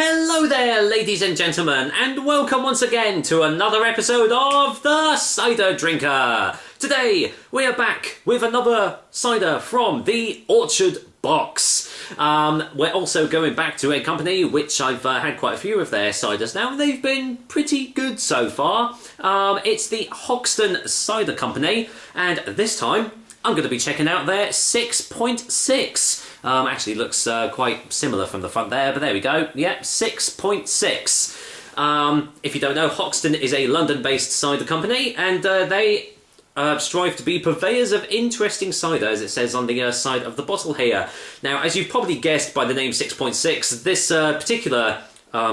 Hello there, ladies and gentlemen, and welcome once again to another episode of The Cider Drinker. Today, we are back with another cider from the Orchard Box. We're also going back to a company which I've had quite a few of their ciders now, and they've been pretty good so far. It's the Hoxton Cider Company, and this time, I'm going to be checking out their 6.6. Actually looks quite similar from the front there, but there we go. Yep, 6.6. If you don't know, Hoxton is a London-based cider company, and they strive to be purveyors of interesting cider, as it says on the side of the bottle here. Now, as you've probably guessed by the name 6.6, this particular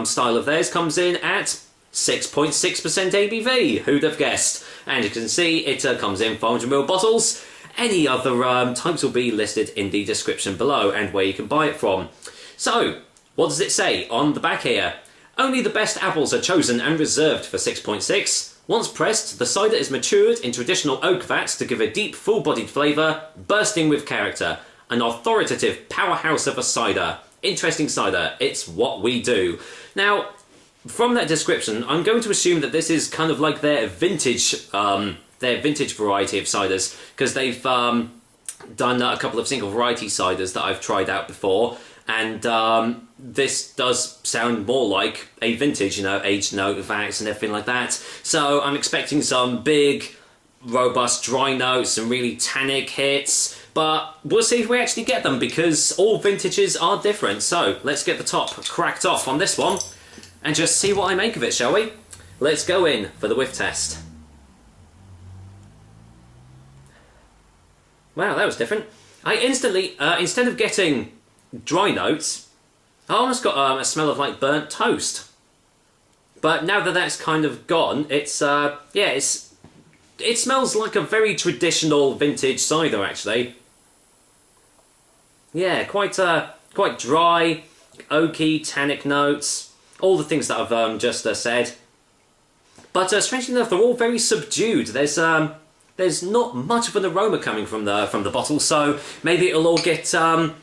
style of theirs comes in at 6.6% ABV. Who'd have guessed? And you can see it comes in 400ml bottles. Any other types will be listed in the description below and where you can buy it from. So, what does it say on the back here? Only the best apples are chosen and reserved for 6.6. Once pressed, the cider is matured in traditional oak vats to give a deep, full-bodied flavour, bursting with character. An authoritative powerhouse of a cider. Interesting cider. It's what we do. Now, from that description, I'm going to assume that this is kind of like their vintage variety of ciders, because they've done a couple of single variety ciders that I've tried out before, and this does sound more like a vintage, you know, aged in oak vats and everything like that. So I'm expecting some big, robust dry notes and really tannic hits, but we'll see if we actually get them, because all vintages are different. So let's get the top cracked off on this one and just see what I make of it, shall we? Let's go in for the whiff test. Wow, that was different. I instantly, instead of getting dry notes, I almost got a smell of like burnt toast. But now that that's kind of gone, it's, yeah, it smells like a very traditional vintage cider, actually. Yeah, quite dry, oaky, tannic notes, all the things that I've just said. But strangely enough, they're all very subdued. There's not much of an aroma coming from the bottle, so maybe it'll all get out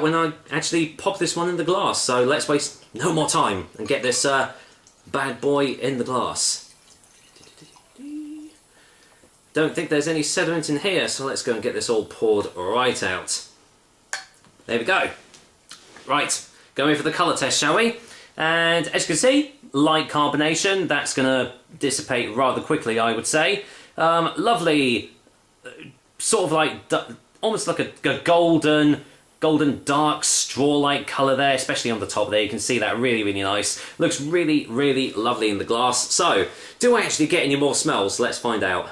when I actually pop this one in the glass. So let's waste no more time and get this bad boy in the glass. Don't think there's any sediment in here, so let's go and get this all poured right out. There we go. Right, going for the colour test, shall we? And as you can see, light carbonation. That's going to dissipate rather quickly, I would say. Lovely, sort of like, almost like a golden dark straw-like colour there, especially on the top there. You can see that really, really nice. Looks really, really lovely in the glass. So, do I actually get any more smells? Let's find out.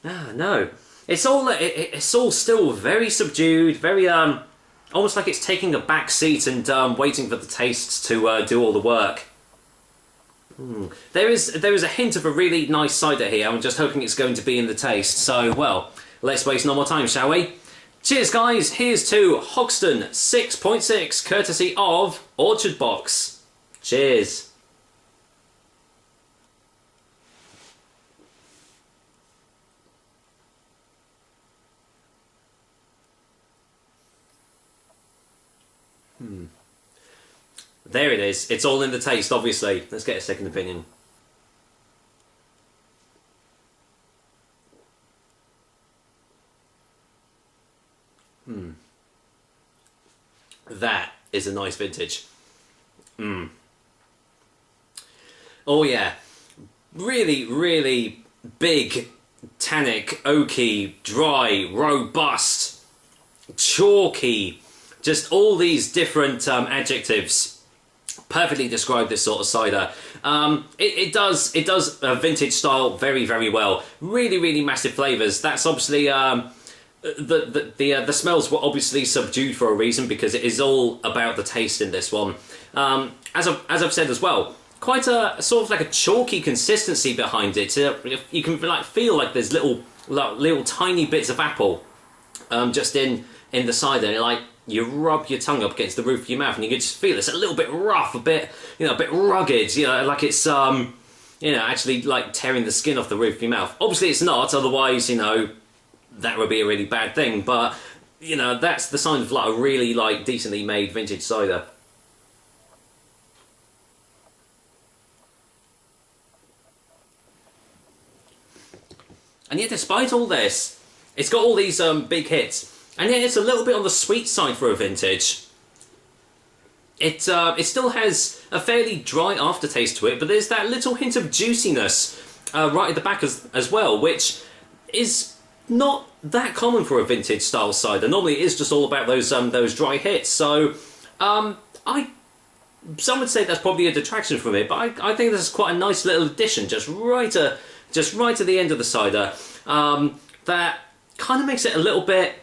No. It's all still very subdued, very, almost like it's taking a back seat and waiting for the tastes to do all the work. There is a hint of a really nice cider here. I'm just hoping it's going to be in the taste. So, well, let's waste no more time, shall we? Cheers, guys. Here's to Hoxton 6.6, courtesy of Orchard Box. Cheers. There it is. It's all in the taste, obviously. Let's get a second opinion. That is a nice vintage. Oh yeah. Really, really big, tannic, oaky, dry, robust, chalky. Just all these different adjectives perfectly describe this sort of cider. It does vintage style very, very well. Really, really massive flavours. That's obviously the smells were obviously subdued for a reason, because it is all about the taste in this one. As I've said as well, quite a sort of like a chalky consistency behind it. You can like feel like there's little tiny bits of apple just in the cider. And like, you rub your tongue up against the roof of your mouth and you can just feel it's a little bit rough, a bit rugged, like it's actually like tearing the skin off the roof of your mouth. Obviously it's not, otherwise, that would be a really bad thing, but you know, that's the sign of like a really like decently made vintage cider. And yet, despite all this, it's got all these big hits, and yet it's a little bit on the sweet side for a vintage. It still has a fairly dry aftertaste to it, but there's that little hint of juiciness right at the back as well, which is not that common for a vintage style cider. Normally, it is just all about those dry hits. So, some would say that's probably a detraction from it, but I think this is quite a nice little addition, just right at the end of the cider. That kind of makes it a little bit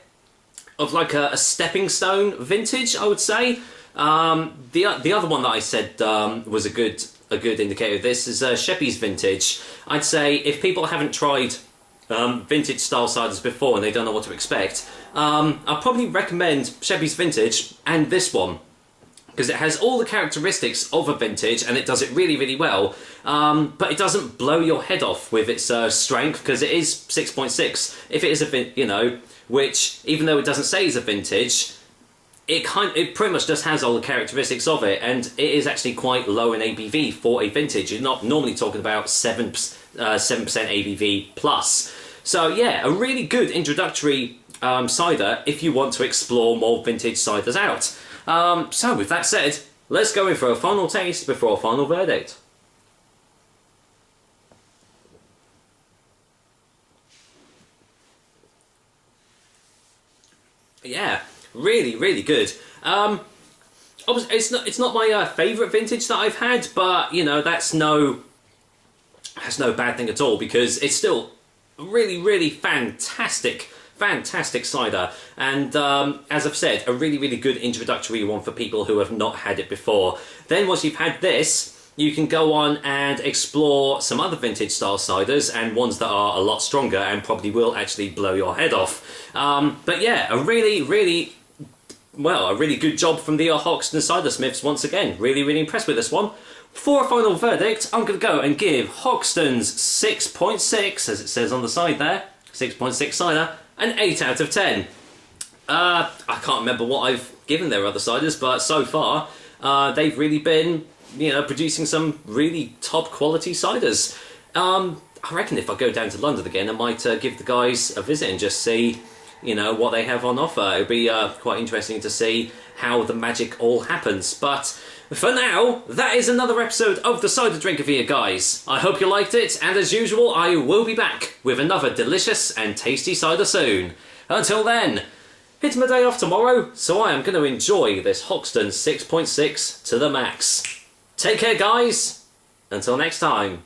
of like a stepping stone vintage, I would say. The other one that I said was a good indicator of this is Sheppey's Vintage. I'd say if people haven't tried vintage style ciders before and they don't know what to expect, I'll probably recommend Sheppey's Vintage and this one, because it has all the characteristics of a vintage and it does it really, really well, but it doesn't blow your head off with its strength, because it is 6.6. If it is which, even though it doesn't say it's a vintage, it pretty much just has all the characteristics of it, and it is actually quite low in ABV for a vintage. You're not normally talking about 7% ABV plus. So yeah, a really good introductory cider if you want to explore more vintage ciders out. So with that said, let's go in for a final taste before a final verdict. Yeah, really, really good. Obviously, it's not my favourite vintage that I've had, but you know that's no bad thing at all, because it's still really, really fantastic cider, and as I've said, a really, really good introductory one for people who have not had it before. Then once you've had this, you can go on and explore some other vintage style ciders, and ones that are a lot stronger and probably will actually blow your head off. But yeah, a really, really good job from the Hoxton Cidersmiths once again. Really, really impressed with this one. For a final verdict, I'm going to go and give Hoxton's 6.6, as it says on the side there, 6.6 cider, an 8 out of 10. I can't remember what I've given their other ciders, but so far they've really been, you know, producing some really top quality ciders. I reckon if I go down to London again, I might give the guys a visit and just see, you know, what they have on offer. It'll be quite interesting to see how the magic all happens. But for now, that is another episode of the Cider Drinker for you guys. I hope you liked it, and as usual, I will be back with another delicious and tasty cider soon. Until then, it's my day off tomorrow, so I am going to enjoy this Hoxton 6.6 to the max. Take care, guys. Until next time.